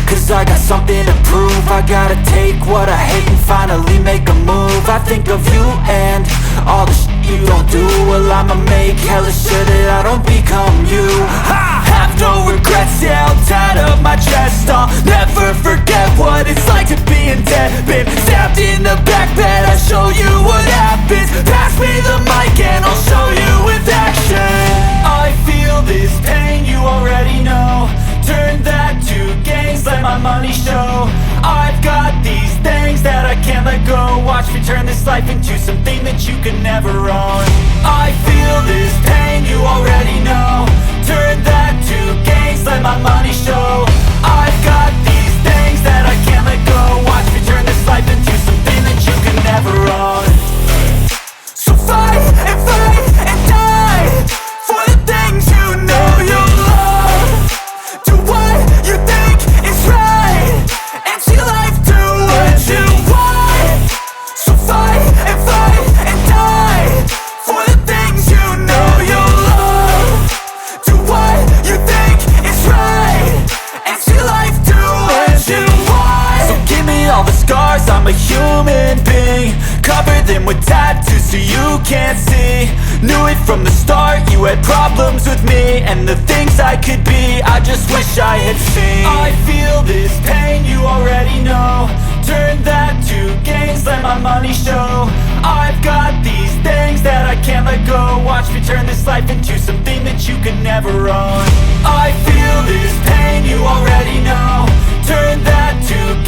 cause I got something to prove. I gotta take what I hate and finally make a move. I think of you and all the shit you don't do. Well, I'ma make hella sure that I don't become you. I have no regrets, yeah, I'll tie up my chest. I'll never forget what it's like to be in debt. Been stabbed in the back bed, I'll show you what happens. Pass me the mic and I'll show you with action. I feel this pain, you already know. Turn that to gains, let my money show. I've got these things that I can't let go. Watch me turn this life into something that you could never own. I feel this pain, you already know. Turn that to gains, let my money show. I've got these things that I can't let go. Watch me turn this life into something that you could never own. So fight and die for the things you know you love. Do what you think is right and see life do what you want. So fight and die for the things you know you love. Do what you think is right and see life do what you want. So give me all the scars, I'm a human being. Cover them with tattoos so you can't see. Knew it from the start, you had problems with me and the things I could be, I just wish I had seen. I feel this pain, you already know. Turn that to gains, let my money show. I've got these things that I can't let go. Watch me turn this life into something that you could never own. I feel this pain, you already know. Turn that to